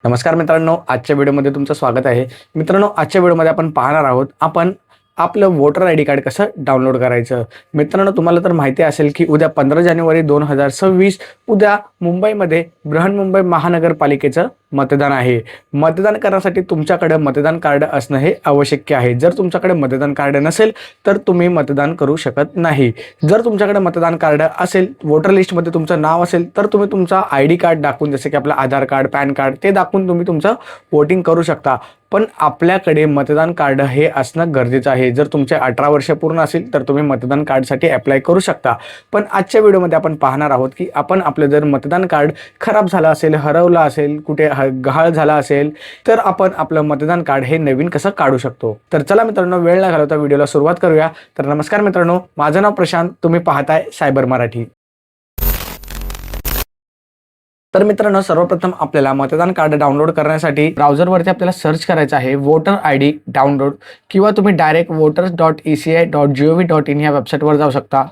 नमस्कार मित्रांनो, आजच्या व्हिडिओमध्ये तुमचं स्वागत आहे. मित्रांनो, आजच्या व्हिडिओमध्ये आपण पाहणार आहोत आपण आपलं वोटर आय डी कार्ड कसं डाउनलोड करायचं. मित्रांनो, तुम्हाला तर माहिती असेल की उद्या 15 जानेवारी 2026 उद्या मुंबईमध्ये बृहन्मुंबई महानगरपालिकेचं मतदान आहे. मतदान करण्यासाठी तुमच्याकडे मतदान कार्ड असणं हे आवश्यक आहे. जर तुमच्याकडे मतदान कार्ड नसेल तर तुम्ही मतदान करू शकत नाही. जर तुमच्याकडे मतदान कार्ड असेल, वोटर लिस्टमध्ये तुमचं नाव असेल तर तुम्ही तुमचा आय डी कार्ड दाखवून, जसे की आपलं आधार कार्ड, पॅन कार्ड ते दाखवून तुम्ही तुमचं वोटिंग करू शकता. पण आपल्याकडे मतदान कार्ड हे असणं गरजेचं आहे. जर तुमचे 18 वर्ष पूर्ण असेल तर तुम्ही मतदान कार्डसाठी अप्लाय करू शकता. पण आजच्या व्हिडिओमध्ये आपण पाहणार आहोत की आपण आपलं जर मतदान कार्ड खराब झालं असेल, हरवलं असेल, कुठे गहाळ झाला असेल तर आपण आपलं मतदान कार्ड हे नवीन कसं काढू शकतो. तर चला मित्रांनो, वेळ न घालवता व्हिडिओला सुरुवात करूया. तर नमस्कार मित्रांनो, माझं नाव प्रशांत, तुम्ही पाहताय सायबर मराठी. तर मित्रांनो, सर्वप्रथम आपल्याला मतदान कार्ड डाउनलोड करण्यासाठी ब्राउझरवरती आपल्याला सर्च करायचं आहे वोटर आय डी डाउनलोड, किंवा तुम्ही डायरेक्ट voters.eci.gov.in या वेबसाईटवर जाऊ शकता.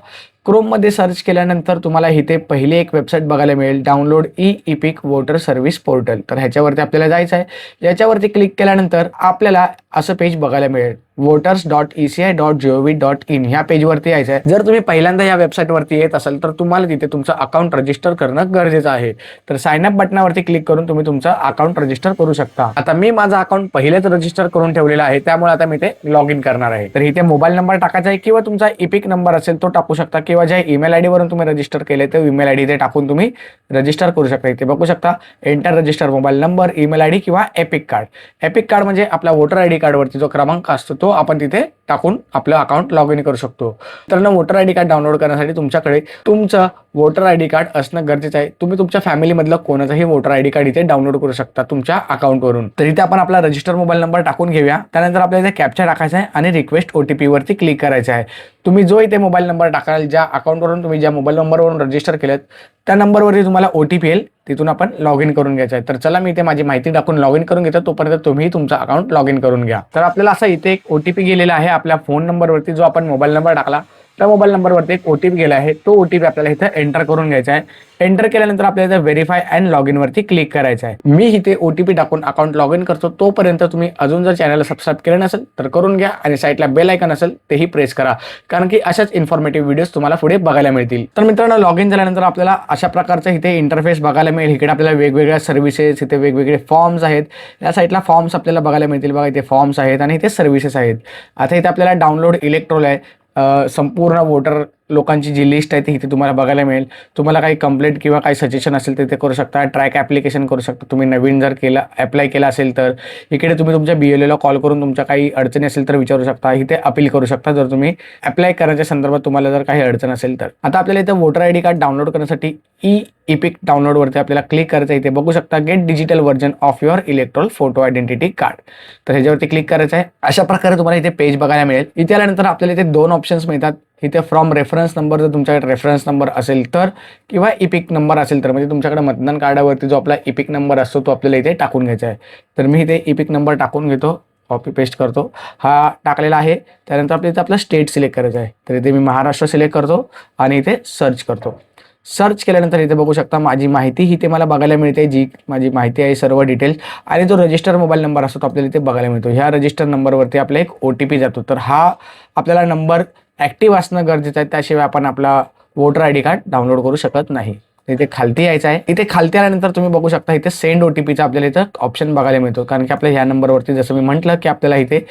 क्रोममध्ये सर्च केल्यानंतर तुम्हाला इथे पहिली एक वेबसाईट बघायला मिळेल, download e-EPIC voter service portal. तर ह्याच्यावरती आपल्याला जायचं आहे. याच्यावरती क्लिक केल्यानंतर आपल्याला असं पेज बघायला मिळेल, voters.eci.gov.in ह्या पेजवरती यायचं आहे. जर तुम्ही पहिल्यांदा या वेबसाईटवरती येत असाल तर तुम्हाला तिथे तुमचं अकाउंट रजिस्टर करणं गरजेचं आहे. तर साइन अप बटनावरती क्लिक करून तुम्ही तुमचं अकाउंट रजिस्टर करू शकता. आता मी माझं अकाउंट पहिलेच रजिस्टर करून ठेवलेलं आहे, त्यामुळे आता मी ते लॉग इन करणार आहे. तर इथे मोबाईल नंबर टाकायचा आहे, किंवा तुमचा इपिक नंबर असेल तो टाकू शकता, किंवा ज्या ईमेल आयडी वरून तुम्ही रजिस्टर केले ते ईमेल आयडी इथे टाकून तुम्ही रजिस्टर करू शकता. इथे बघू शकता, enter register mobile number, email ID किंवा एपिक कार्ड. एपिक कार्ड म्हणजे आपला वोटर आयडी कार्डवरती जो क्रमांक असतो तो आपण तिथे टाकून आपलं अकाउंट लॉग इन करू शकतो. तर वोटर आयडी कार्ड डाउनलोड करण्यासाठी तुमच्याकडे तुमचं वोटर आयडी कार्ड असणं गरजेचं आहे. तुम्ही तुमच्या फॅमिलीमधलं कोणाचंही वोटर आयडी कार्ड इथे डाउनलोड करू शकता तुमच्या अकाउंटवरून. तर इथे आपण आपला रजिस्टर मोबाईल नंबर टाकून घेऊया. त्यानंतर आपल्याला इथे कॅप्चा टाकायचा आहे आणि रिक्वेस्ट OTP वरती क्लिक करायचं आहे. तुम्ही जो इथे मोबाईल नंबर टाकाल, ज्या अकाउंटवरून तुम्ही ज्या मोबाईल नंबरवरून रजिस्टर केलेत त्या नंबरवरती तुम्हाला OTP येईल, तिथून आपण लॉग इन करून घ्यायचं आहे. तर चला, मी इथे माझी माहिती टाकून लॉग इन करून घेतो, तोपर्यंत तुम्ही तुमचं अकाउंट लॉग इन करून घ्या. तर आपल्याला असा इथे एक OTP गेलेला आहे आपल्या फोन नंबरवरती, जो आपण मोबाईल नंबर टाकला त्या मोबाईल नंबरवरती एक OTP गेला आहे. तो OTP आपल्याला इथे एंटर करून घ्यायचा आहे. एंटर केल्यानंतर आपल्याला इथे व्हेरीफाय अँड लॉग इन वरती क्लिक करायचं आहे. मी इथे OTP टाकून अकाउंट लॉग इन करतो. तोपर्यंत तुम्ही अजून जर चॅनलला सबस्क्राईब केलं नसेल तर करून घ्या, आणि साईडला बेल आयकॉन असेल तेही प्रेस करा, कारण की अशाच इन्फॉर्मेटिव्ह व्हिडिओज तुम्हाला पुढे बघायला मिळतील. तर मित्रांनो, लॉग इन झाल्यानंतर आपल्याला अशा प्रकारचं इथे इंटरफेस बघायला मिळेल. इकडे आपल्याला वेगवेगळ्या सर्व्हिसेस, इथे वेगवेगळे फॉर्म्स आहेत. या साईडला फॉर्म्स आपल्याला बघायला मिळतील. बघा, इथे फॉर्म्स आहेत आणि इथे सर्व्हिसेस आहेत. आता इथे आपल्याला डाउनलोड इलेक्ट्रोल आहे. संपूर्ण वोटर लोकांची जी लिस्ट आहे ती इथे तुम्हाला बघायला मिळेल. तुम्हाला काही कंप्लेंट किंवा काही सजेशन असेल तर ते करू शकता. ट्रॅक ॲप्लिकेशन करू शकता. तुम्ही नवीन जर अप्लाय केला असेल तर इकडे तुम्ही तुमच्या BLOला कॉल करून तुमच्या काही अडचणी असेल तर विचारू शकता. इथे अपील करू शकता जर तुम्ही अप्लाय करण्याच्या संदर्भात तुम्हाला जर काही अडचण असेल तर. आता आपल्याला इथे voter I D card download करण्यासाठी ई-इपिक डाउनलोडवरती आपल्याला क्लिक करायचं. इथे बघू शकता, get digital version of your electoral photo identity card. तर ह्याच्यावरती क्लिक करायचं आहे. अशा प्रकारे तुम्हाला इथे पेज बघायला मिळेल. इथे आल्यानंतर आपल्याला इथे 2 ऑप्शन्स मिळतात. इथे फ्रॉम रेफरन्स नंबर, जर तुमच्याकडे रेफरन्स नंबर असेल तर, किंवा इपिक नंबर असेल तर, म्हणजे तुमच्याकडे मतदान कार्डावरती जो आपला इपिक नंबर असतो तो आपल्याला इथे टाकून घ्यायचा आहे. तर मी इथे इपिक नंबर टाकून घेतो, कॉपी पेस्ट करतो. हा टाकलेला आहे. त्यानंतर आपल्या इथे आपला स्टेट सिलेक्ट करायचा आहे. तर इथे मी महाराष्ट्र सिलेक्ट करतो आणि इथे सर्च करतो. सर्च केल्यानंतर इथे बघू शकता माझी माहिती इथे मला बघायला मिळते, जी माझी माहिती आहे सर्व डिटेल्स, आणि जो रजिस्टर मोबाईल नंबर असतो तो आपल्याला इथे बघायला मिळतो. ह्या रजिस्टर नंबरवरती आपला एक OTP जातो. तर हा आपल्याला नंबर ॲक्टिव्ह असणं गरजेचं आहे, त्याशिवाय आपण आपला voter I D card download करू शकत नाही. इथे खालती यायचं आहे. इथे खालती आल्यानंतर तुम्ही बघू शकता इथे सेंड OTPचा आपल्याला इथं ऑप्शन बघायला मिळतो, कारण की आपल्या ह्या नंबरवरती, जसं मी म्हटलं की आपल्याला इथे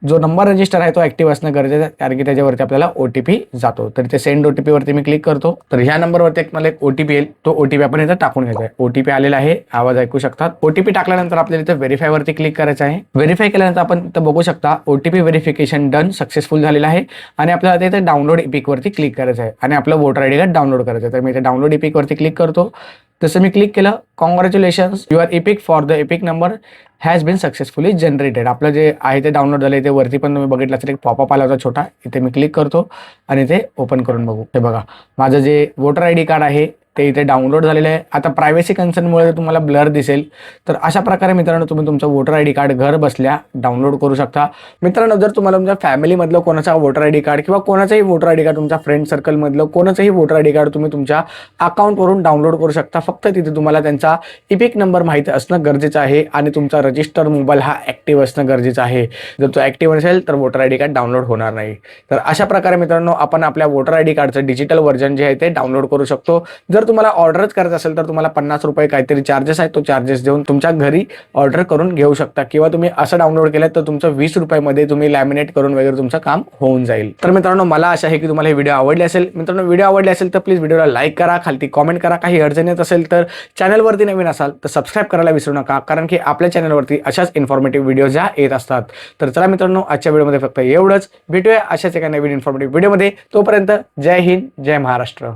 जो नंबर रजिस्टर आहे तो ॲक्टिव्ह असणं गरजेचं आहे, कारण की त्याच्यावरती आपल्याला OTP जातो. तर इथे सेंड OTP वरती मी क्लिक करतो. तर ह्या नंबरवरती मला एक OTP येईल. तो OTP आपण इथं टाकून घ्यायचा आहे. OTP आलेला आहे, आवाज ऐकू शकतात. OTP टाकल्यानंतर आपल्याला इथं व्हेरीफाय वरती क्लिक करायचं आहे. व्हेरीफाय केल्यानंतर आपण इथं बघू शकता OTP व्हेरिफिकेशन डन सक्सेसफुल झालेलं आहे, आणि आपल्याला इथे डाउनलोड इपिक वरती क्लिक करायचं आहे आणि आपलं voter I D card download करायचं आहे. तर मी इथे डाउनलोड इपिक वरती क्लिक करतो. तसं मी क्लिक केलं, congratulations, your EPIC for the EPIC number has been successfully generated. आपलं जे आहे ते डाउनलोड झालं. इथे वरती पण तुम्ही बघितलं असेल एक पॉपअप आला होता छोटा. इथे मी क्लिक करतो आणि ते ओपन करून बघू. हे बघा, माझं जे वोटर आय डी कार्ड आहे ते इथे डाउनलोड झालेले आहे. आता प्रायव्हसी कन्सर्नमुळे तुम्हाला ब्लर दिसेल. तर अशा प्रकारे मित्रांनो तुम्ही तुमचं वोटर आय डी कार्ड घर बसल्या डाउनलोड करू शकता. मित्रांनो जर तुम्हाला तुमच्या फॅमिलीमधलं कोणाचा वोटर आय डी कार्ड किंवा कोणाचंही वोटर आय डी कार्ड, तुमच्या फ्रेंड सर्कलमधलं कोणाचंही वोटर आय डी कार्ड तुम्ही तुमच्या अकाउंटवरून डाउनलोड करू शकता. फक्त तिथे तुम्हाला त्यांचा इपिक नंबर माहिती असणं गरजेचं आहे आणि तुमचा रजिस्टर मोबाईल हा ॲक्टिव्ह असणं गरजेचं आहे. जर तो ॲक्टिव्ह नसेल तर voter I D card download होणार नाही. तर अशा प्रकारे मित्रांनो आपण आपल्या वोटर आय डी कार्डचं डिजिटल व्हर्जन जे आहे ते डाउनलोड करू शकतो. जर तुम्हाला ऑर्डरच करायचं असेल तर तुम्हाला 50 रुपये काहीतरी चार्जेस आहेत. तो चार्जेस देऊन तुमच्या घरी ऑर्डर करून घेऊ शकता किंवा तुम्ही असं डाउनलोड केलं तर तुमचं 20 रुपयामध्ये तुम्ही लॅमिनेट करून वगैरे तुमचं काम होऊन जाईल. तर मित्रांनो मला आशा आहे की तुम्हाला हे व्हिडिओ आवडले असेल. मित्रांनो व्हिडिओ आवडले असेल तर प्लीज व्हिडिओला लाईक करा, खालती कॉमेंट करा. काही अडचण येत असेल तर चॅनलवरती नवीन असाल तर सबस्क्राईब करायला विसरू नका, कारण की आपल्या चॅनलवरती अशाच इन्फॉर्मेटिव्ह व्हिडिओ ज्या येत असतात. तर चला मित्रांनो आजच्या व्हिडिओमध्ये फक्त एवढंच. भेटूया अशाच एका नवीन इन्फॉर्मेटिव्ह व्हिडिओमध्ये. तोपर्यंत जय हिंद, जय महाराष्ट्र.